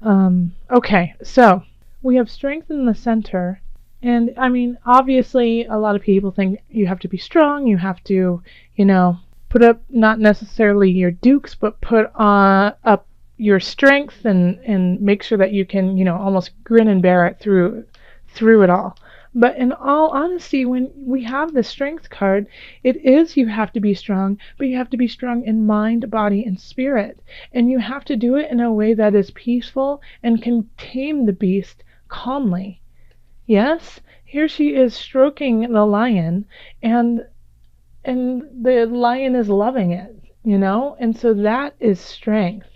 Okay, so we have strength in the center. And I mean, obviously, a lot of people think you have to be strong, you have to, you know, put up not necessarily your dukes, but put up your strength and make sure that you can, almost grin and bear it through it all. But in all honesty, when we have the strength card, it is you have to be strong, but you have to be strong in mind, body, and spirit. And you have to do it in a way that is peaceful and can tame the beast calmly. Yes, here she is stroking the lion, and the lion is loving it, and so that is strength.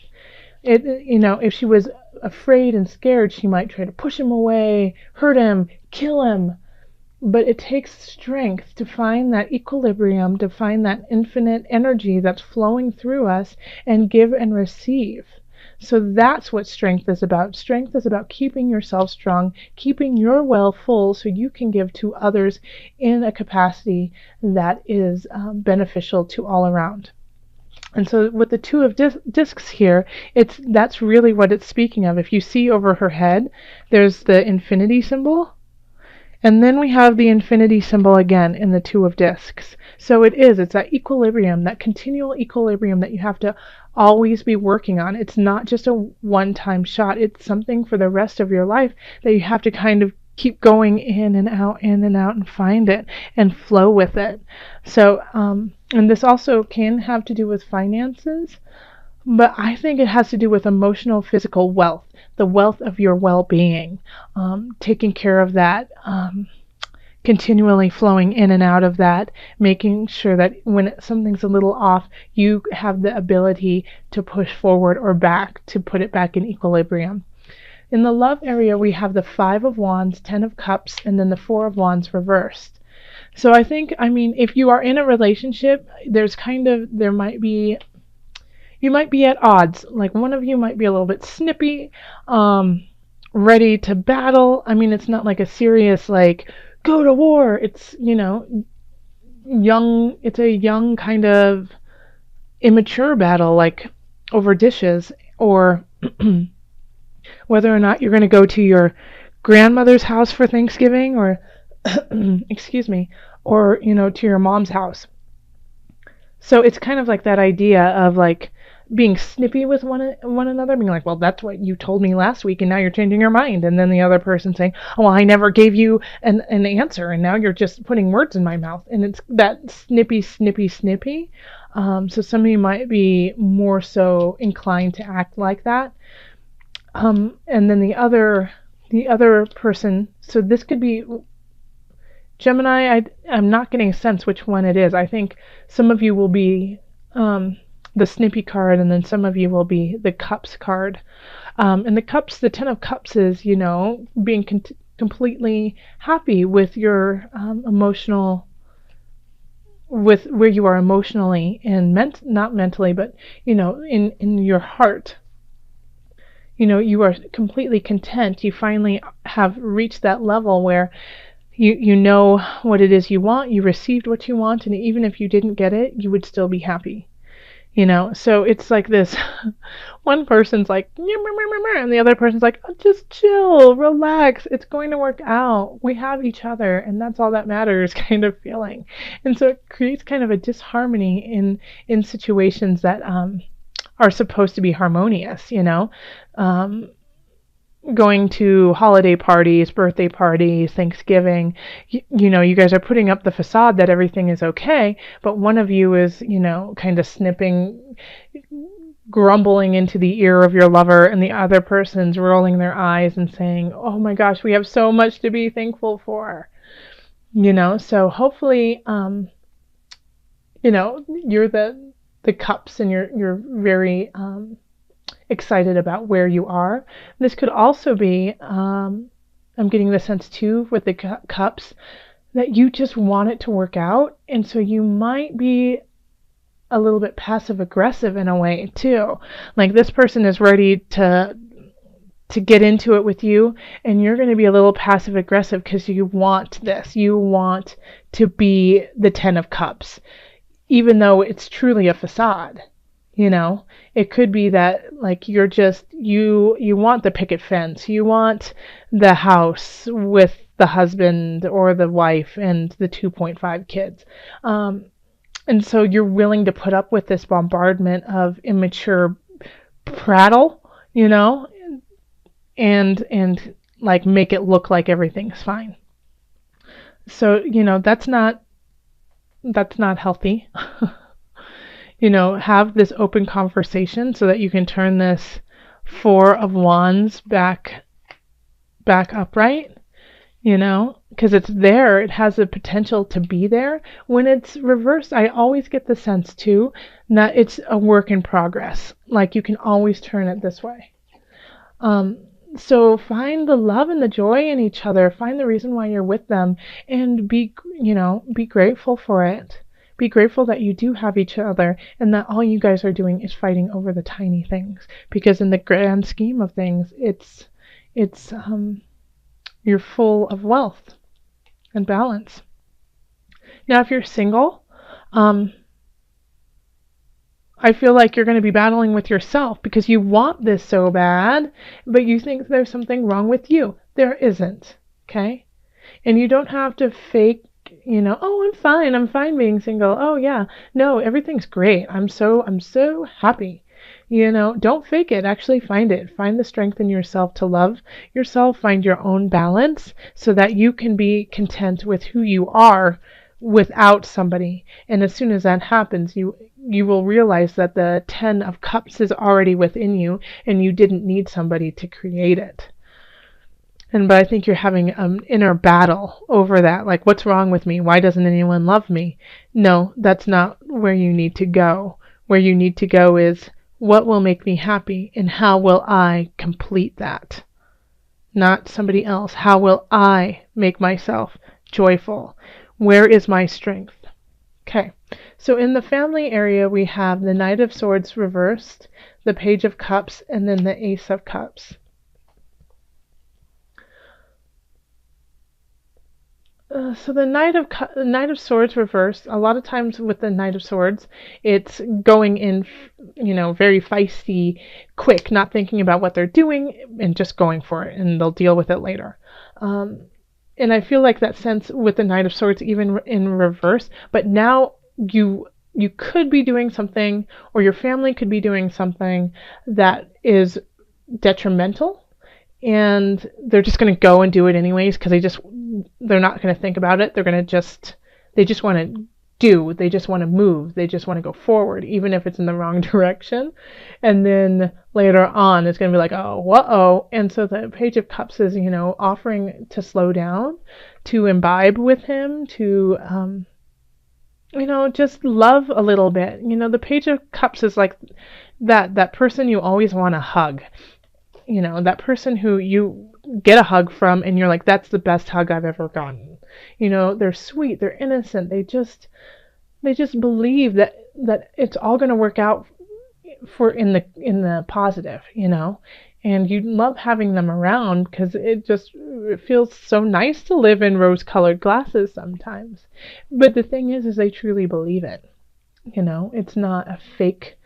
If she was afraid and scared, she might try to push him away, hurt him, kill him. But it takes strength to find that equilibrium, to find that infinite energy that's flowing through us and give and receive. So that's what strength is about. Strength is about keeping yourself strong, keeping your well full so you can give to others in a capacity that is beneficial to all around. And so with the two of discs here, that's really what it's speaking of. If you see over her head, there's the infinity symbol. And then we have the infinity symbol again in the two of discs. So it's that equilibrium, that continual equilibrium that you have to always be working on. It's not just a one-time shot. It's something for the rest of your life that you have to kind of keep going in and out and find it and flow with it. So, and this also can have to do with finances, but I think it has to do with emotional, physical wealth, the wealth of your well-being, taking care of that, continually flowing in and out of that, making sure that when something's a little off, you have the ability to push forward or back to put it back in equilibrium. In the love area, we have the Five of Wands, Ten of Cups, and then the Four of Wands reversed. So if you are in a relationship, you might be at odds. Like one of you might be a little bit snippy, ready to battle. It's not like a serious, like, go to war. It's, it's a young kind of immature battle, like over dishes, or whether or not you're going to go to your grandmother's house for Thanksgiving, or, excuse me, or, to your mom's house. So it's kind of like that idea of like being snippy with one another, being like, well, that's what you told me last week, and now you're changing your mind. And then the other person saying, oh, well, I never gave you an answer, and now you're just putting words in my mouth. And it's that snippy. So some of you might be more so inclined to act like that. And then the other person, so this could be Gemini. I'm not getting a sense which one it is. I think some of you will be the snippy card, and then some of you will be the cups card. And the Ten of Cups is, being completely happy with your emotional, with where you are emotionally and not mentally, but, in your heart. You are completely content. You finally have reached that level where you know what it is you want, you received what you want, and even if you didn't get it, you would still be happy. So it's like this, one person's like, and the other person's like, oh, just chill, relax, it's going to work out, we have each other, and that's all that matters kind of feeling. And so it creates kind of a disharmony in situations that are supposed to be harmonious, going to holiday parties, birthday parties, Thanksgiving, you guys are putting up the facade that everything is okay, but one of you is, kind of snipping, grumbling into the ear of your lover, and the other person's rolling their eyes and saying, oh my gosh, we have so much to be thankful for. So hopefully, you're the cups, and you're very excited about where you are. This could also be, I'm getting the sense too with the cups, that you just want it to work out, and so you might be a little bit passive aggressive in a way too. Like this person is ready to get into it with you, and you're going to be a little passive aggressive because you want this. You want to be the Ten of Cups, even though it's truly a facade. It could be that like you're just you want the picket fence, you want the house with the husband or the wife and the 2.5 kids. And so you're willing to put up with this bombardment of immature prattle, you know, and like make it look like everything's fine. So, that's not healthy. Have this open conversation so that you can turn this 4 of Wands back upright, because it's there. It has the potential to be there. When it's reversed, I always get the sense too that it's a work in progress. Like you can always turn it this way. So find the love and the joy in each other. Find the reason why you're with them, and be grateful for it. Be grateful that you do have each other and that all you guys are doing is fighting over the tiny things. Because in the grand scheme of things, it's you're full of wealth and balance. Now, if you're single, I feel like you're going to be battling with yourself because you want this so bad, but you think there's something wrong with you. There isn't, okay? And you don't have to fake, oh, I'm fine being single. Oh yeah, no, everything's great. I'm so happy. Don't fake it. Actually find it. Find the strength in yourself to love yourself. Find your own balance so that you can be content with who you are without somebody. And as soon as that happens, you will realize that the 10 of Cups is already within you and you didn't need somebody to create it. But I think you're having an inner battle over that. Like, what's wrong with me? Why doesn't anyone love me? No, that's not where you need to go. Where you need to go is, what will make me happy and how will I complete that? Not somebody else. How will I make myself joyful? Where is my strength? Okay, so in the family area, we have the Knight of Swords reversed, the Page of Cups, and then the Ace of Cups. So the Knight of Swords reversed, a lot of times with the Knight of Swords, it's going in, very feisty, quick, not thinking about what they're doing and just going for it, and they'll deal with it later. And I feel like that sense with the Knight of Swords, even in reverse, but now you could be doing something, or your family could be doing something that is detrimental, and they're just going to go and do it anyways because they're not going to think about it. They just want to do. They just want to move. They just want to go forward, even if it's in the wrong direction. And then later on, it's going to be like, oh, whoa. And so the Page of Cups is, offering to slow down, to imbibe with him, to, just love a little bit. The Page of Cups is like that person you always want to hug. That person who you get a hug from and you're like, that's the best hug I've ever gotten. They're sweet, they're innocent, they just believe that it's all going to work out for in the positive, and you love having them around because it feels so nice to live in rose-colored glasses sometimes. But the thing is they truly believe it. It's not a fake,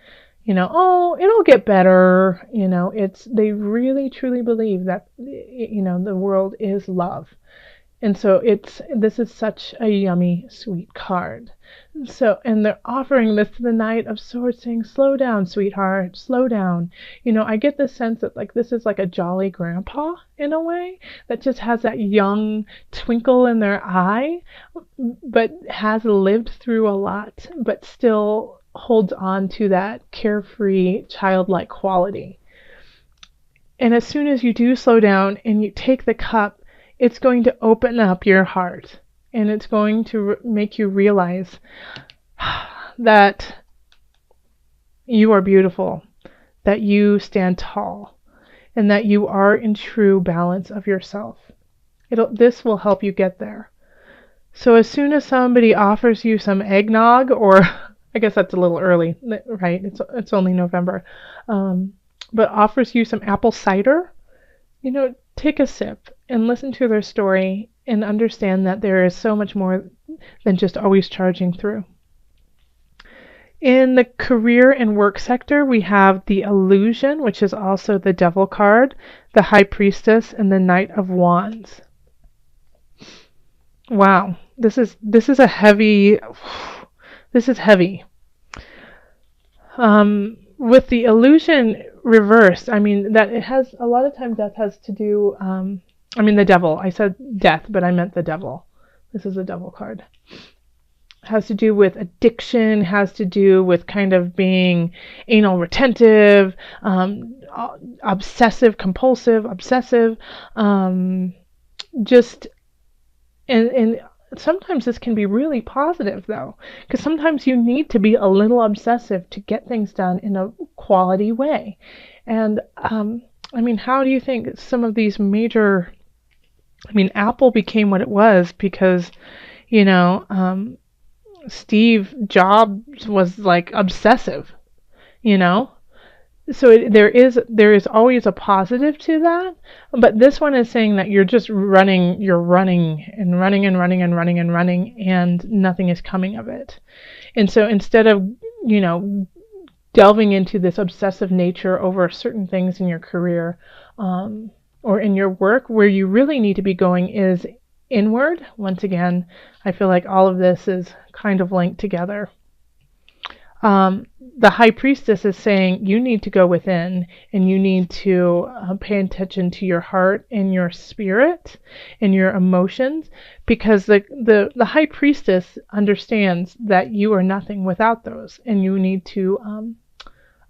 oh, it'll get better. They really truly believe that, the world is love. And so this is such a yummy, sweet card. So, and they're offering this to the Knight of Swords, saying, slow down, sweetheart, slow down. I get the sense that like this is like a jolly grandpa in a way that just has that young twinkle in their eye, but has lived through a lot, but still holds on to that carefree, childlike quality. And as soon as you do slow down and you take the cup, it's going to open up your heart, and it's going to make you realize that you are beautiful, that you stand tall, and that you are in true balance of yourself. This will help you get there. So as soon as somebody offers you some eggnog, or I guess that's a little early, right? It's only November, but offers you some apple cider, take a sip and listen to their story and understand that there is so much more than just always charging through. In the career and work sector, we have the Illusion, which is also the Devil card, the High Priestess, and the Knight of Wands. Wow, this is a heavy. This is heavy. With the Illusion reversed, I mean that it has a lot of times death has to do. I mean the devil. I said death, but I meant the devil. This is a devil card. Has to do with addiction, has to do with kind of being anal retentive, obsessive, compulsive, obsessive, just, and sometimes this can be really positive though, because sometimes you need to be a little obsessive to get things done in a quality way. And I mean, how do you think some of these major, I mean, Apple became what it was because, you know, Steve Jobs was like obsessive, you know? So there is always a positive to that, but this one is saying that you're just running, you're running and running and running and running and running, and nothing is coming of it. And so instead of, you know, delving into this obsessive nature over certain things in your career or in your work, where you really need to be going is inward. Once again, I feel like all of this is kind of linked together. The High Priestess is saying you need to go within and you need to pay attention to your heart and your spirit and your emotions, because the High Priestess understands that you are nothing without those, and you need to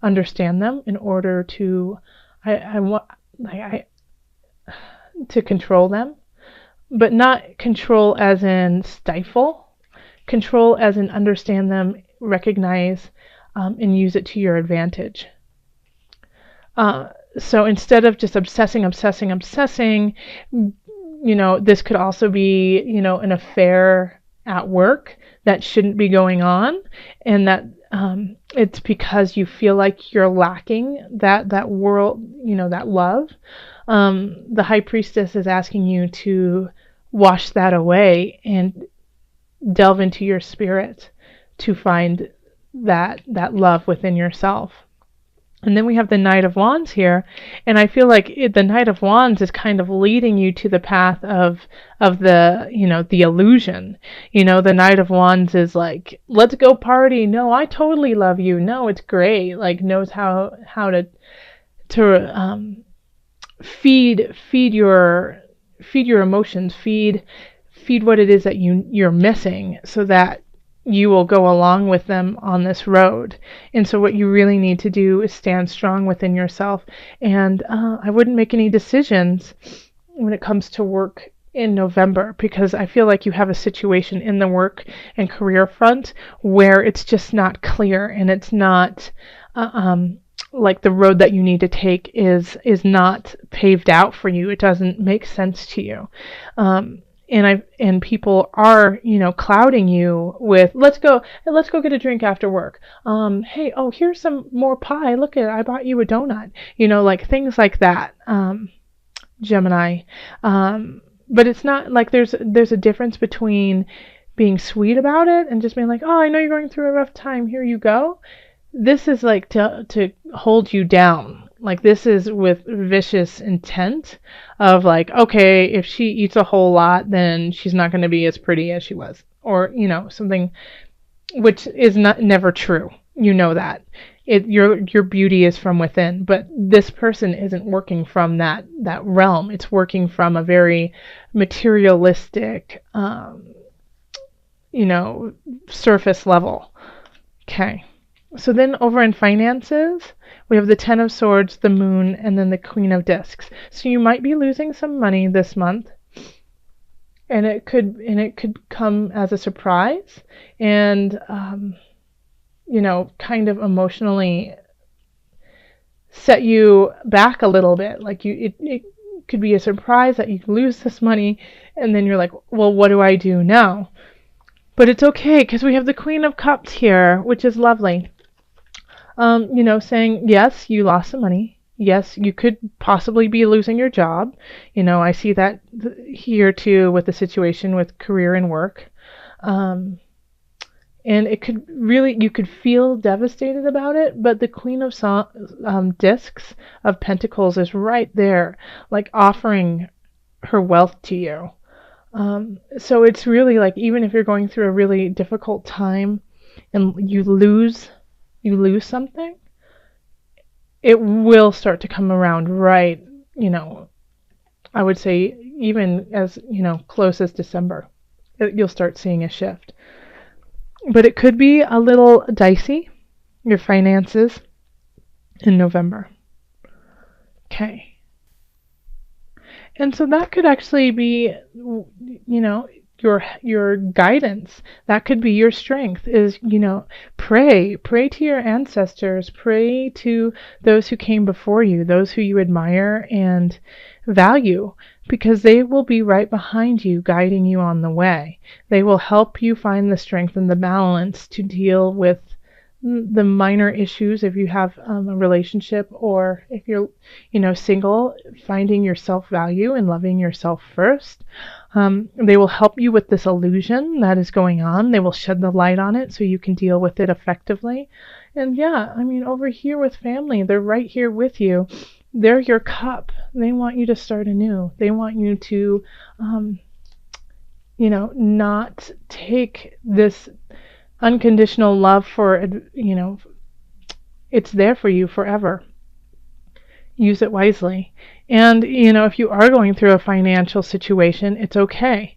understand them in order to to control them. But not control as in stifle, control as in understand them, recognize, and use it to your advantage. So instead of just obsessing, you know, this could also be, you know, an affair at work that shouldn't be going on, and that it's because you feel like you're lacking that world, you know, that love. The High Priestess is asking you to wash that away and delve into your spirit to find that love within yourself. And then we have the Knight of Wands here, and I feel like the Knight of Wands is kind of leading you to the path of the, you know, the illusion. You know, the Knight of Wands is like, let's go party. No, I totally love you. No, it's great. Like, knows how to feed your emotions, feed what it is that you're missing, so that you will go along with them on this road. And so what you really need to do is stand strong within yourself. And I wouldn't make any decisions when it comes to work in November, because I feel like you have a situation in the work and career front where it's just not clear, and it's not like the road that you need to take is not paved out for you. It doesn't make sense to you. And people are, you know, clouding you with, let's go get a drink after work. Hey, oh, here's some more pie. Look I bought you a donut. You know, like things like that. Gemini. But it's not like there's a difference between being sweet about it and just being like, oh, I know you're going through a rough time. Here you go. This is like to hold you down. Like, this is with vicious intent of like, okay, if she eats a whole lot, then she's not going to be as pretty as she was, or, you know, something, which is never true. You know that your beauty is from within, but this person isn't working from that realm. It's working from a very materialistic, you know, surface level. Okay. So then over in finances, we have the Ten of Swords, the Moon, and then the Queen of Discs. So you might be losing some money this month, and it could come as a surprise, and you know, kind of emotionally set you back a little bit. Like it could be a surprise that you lose this money, and then you're like, well, what do I do now? But it's okay, because we have the Queen of Cups here, which is lovely. You know, saying, yes, you lost some money. Yes, you could possibly be losing your job. You know, I see that here too with the situation with career and work. And it could really, you could feel devastated about it, but the Queen of Discs of Pentacles is right there, like offering her wealth to you. So it's really like, even if you're going through a really difficult time and you lose something, it will start to come around, right, I would say even as, close as December. You'll start seeing a shift. But it could be a little dicey, your finances, in November. Okay. And so that could actually be, your guidance. That could be your strength, is, pray to your ancestors, pray to those who came before you, those who you admire and value, because they will be right behind you, guiding you on the way. They will help you find the strength and the balance to deal with the minor issues if you have a relationship, or if you're single, finding your self-value and loving yourself first. They will help you with this illusion that is going on. They will shed the light on it so you can deal with it effectively. And yeah, over here with family, they're right here with you. They're your cup. They want you to start anew. They want you to not take this unconditional love for, it's there for you forever. Use it wisely. And, if you are going through a financial situation, it's okay.